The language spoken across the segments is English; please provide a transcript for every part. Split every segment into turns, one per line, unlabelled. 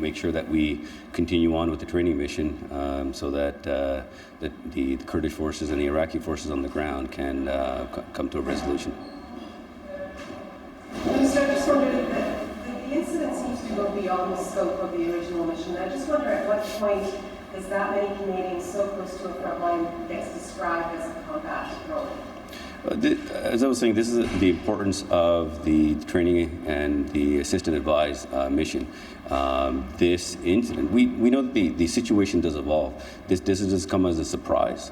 make sure that we continue on with the training mission so that the Kurdish forces and the Iraqi forces on the ground can come to a resolution.
Minister, I just wondered that the incident seems to go beyond the scope of the original mission. I just wonder at what point is that many Canadians so close to a front line gets described as a combat role?
As I was saying, this is the importance of the training and the assist and advise mission. This incident, we know that the situation does evolve. This doesn't come as a surprise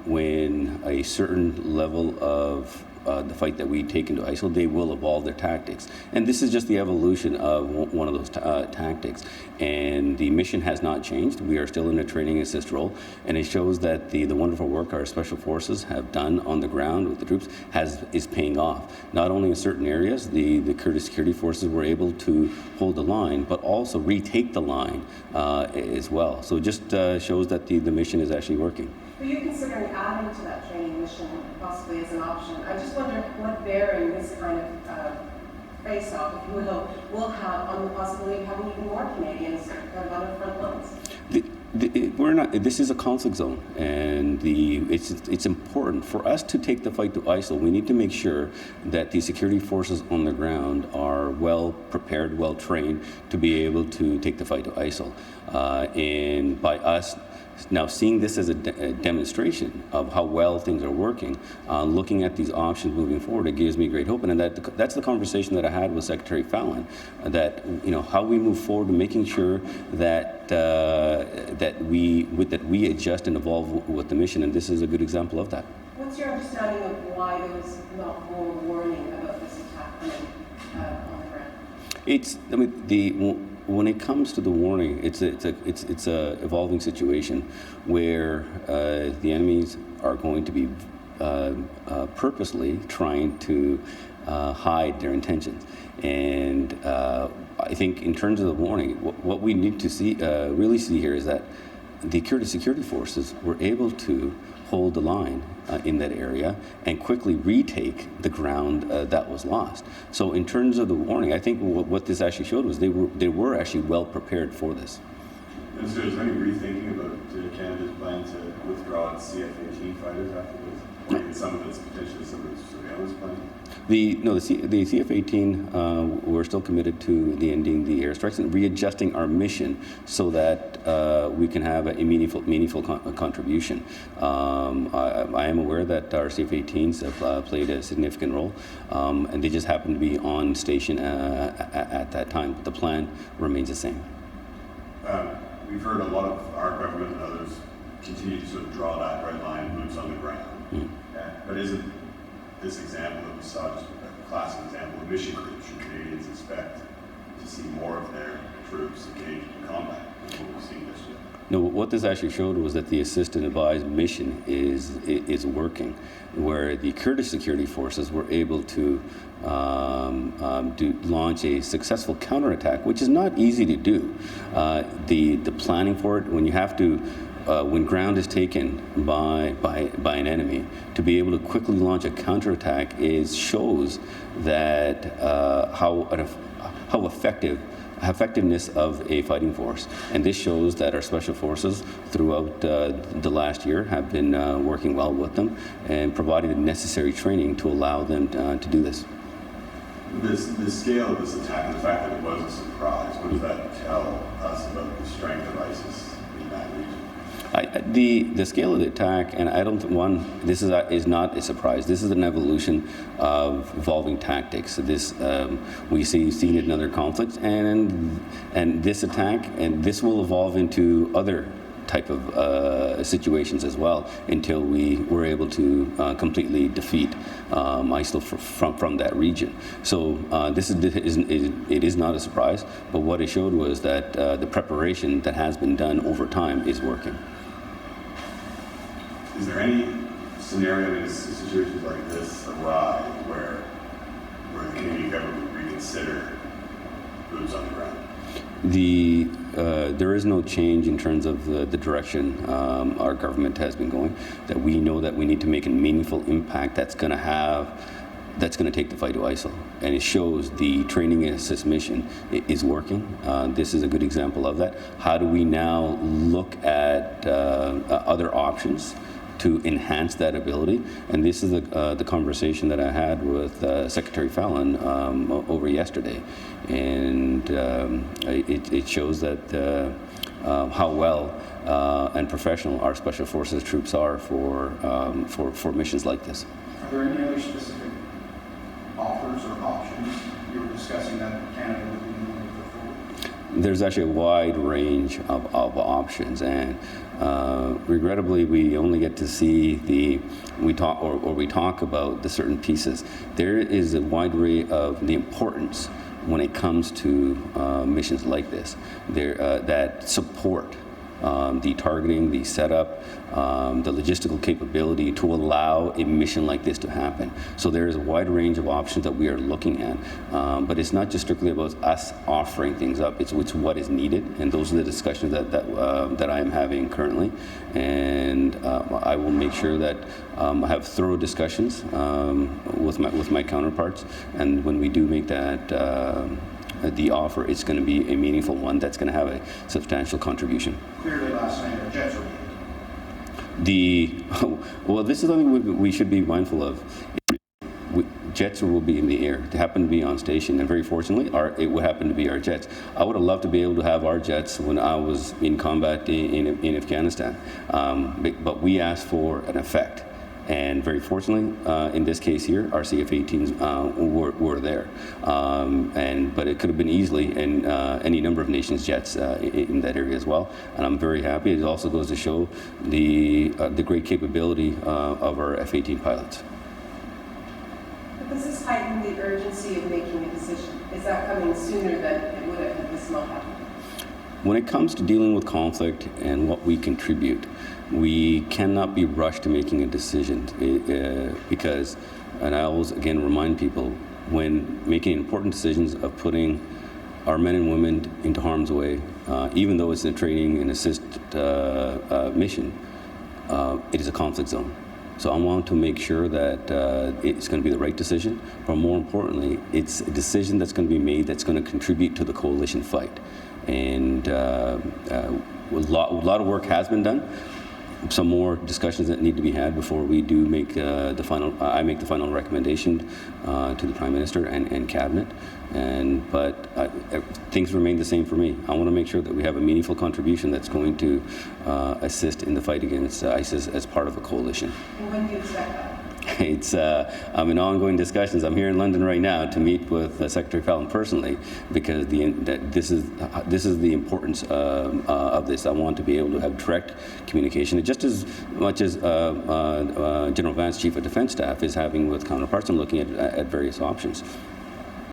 when a certain level of the fight that we take into ISIL, they will evolve their tactics. And this is just the evolution of one of those tactics. And the mission has not changed. We are still in a training assist role. And it shows that the wonderful work our special forces have done on the ground with the troops is paying off. Not only in certain areas, the Kurdish security forces were able to hold the line, but also retake the line as well. So it just shows that the mission is actually working.
Are you considering adding to that training mission possibly as an option? I just wonder what bearing this kind of face-off, if you will have on the possibility of having even more Canadians kind of on the front lines.
We're not. This is a conflict zone, and it's important for us to take the fight to ISIL. We need to make sure that the security forces on the ground are well prepared, well trained to be able to take the fight to ISIL. And by us now seeing this as a demonstration of how well things are working, looking at these options moving forward, it gives me great hope. And that's the conversation that I had with Secretary Fallon, that how we move forward and making sure that that we adjust and evolve with the mission. And this is a good example of that.
What's your understanding of why there was not more warning about this attack on the ground?
When it comes to the warning, it's a evolving situation where the enemies are going to be purposely trying to hide their intentions. And I think in terms of the warning, what we need to really see here is that the Kurdish security forces were able to hold the line in that area and quickly retake the ground that was lost. So in terms of the warning, I think what this actually showed was they were actually well prepared for this.
And so is there any rethinking about Canada's plan to withdraw its CF-18 fighters after this? Or even some of its potentially some of its surveillance plan?
The CF-18, we're still committed to ending the airstrikes and readjusting our mission so that we can have a meaningful contribution. I am aware that our CF-18s have played a significant role, and they just happen to be on station at that time. But the plan remains the same.
We've heard a lot of our government and others continue to sort of draw that red line, boots on the ground. But isn't this example that we saw just a classic example of mission creep? Should Canadians expect to see more of their troops engaged in combat than what we've seen this year?
No, what this actually showed was that the assist and advise mission is working, where the Kurdish security forces were able to launch a successful counterattack, which is not easy to do. The planning for it, when you have to when ground is taken by an enemy, to be able to quickly launch a counterattack shows that how effectiveness of a fighting force. And this shows that our special forces throughout the last year have been working well with them and providing the necessary training to allow them to do this.
The scale of this attack and the fact that it was a surprise, what does that tell us about the strength of ISIS in that region?
The scale of the attack, and I don't think this is not a surprise. This is an evolution of evolving tactics. This we seen it in other conflicts, and this attack, and this will evolve into other type of situations as well until we were able to completely defeat ISIL from that region. So it is not a surprise, but what it showed was that the preparation that has been done over time is working.
Is there any scenario in situations like this arise where the Canadian government would reconsider boots on the ground?
There is no change in terms of the direction our government has been going, that we know that we need to make a meaningful impact that's going to have that's going to take the fight to ISIL. And it shows the training and assist mission is working. This is a good example of that. How do we now look at other options to enhance that ability? And this is the conversation that I had with Secretary Fallon over yesterday. And it shows that how well and professional our Special Forces troops are for missions like this.
Are there any other specific offers or options you were discussing that Canada would be moving forward?
There's actually a wide range of options, and regrettably, we only get to see we talk about the certain pieces. There is a wide array of the importance when it comes to missions like this. That support the targeting, the setup, the logistical capability to allow a mission like this to happen. So there is a wide range of options that we are looking at, but it's not just strictly about us offering things up. It's what is needed, and those are the discussions that I am having currently. And I will make sure that I have thorough discussions with my counterparts, and when we do make that the offer, it's going to be a meaningful one that's going to have a substantial contribution.
Clearly last night, our jets were
well, this is something we should be mindful of. Jets will be in the air. They happen to be on station, and very fortunately, it would happen to be our jets. I would have loved to be able to have our jets when I was in combat in Afghanistan, but we asked for an effect. And very fortunately, in this case here, our CF-18s were there. But it could have been easily in any number of nations' jets in that area as well. And I'm very happy. It also goes to show the great capability of our F-18 pilots.
But does this heighten the urgency of making a decision? Is that coming sooner than it would have had this not happened?
When it comes to dealing with conflict and what we contribute, we cannot be rushed to making a decision because, and I always again remind people, when making important decisions of putting our men and women into harm's way, even though it's a training and assist mission, it is a conflict zone. So I want to make sure that it's going to be the right decision, but more importantly, it's a decision that's going to be made that's going to contribute to the coalition fight. And a lot of work has been done. Some more discussions that need to be had before we do make I make the final recommendation to the Prime Minister and Cabinet. But things remain the same for me. I want to make sure that we have a meaningful contribution that's going to assist in the fight against ISIS as part of a coalition.
And when do you expect that?
I'm in ongoing discussions. I'm here in London right now to meet with Secretary Fallon personally, because this is the importance of this. I want to be able to have direct communication, just as much as General Vance, Chief of Defence Staff, is having with counterparts and looking at various options.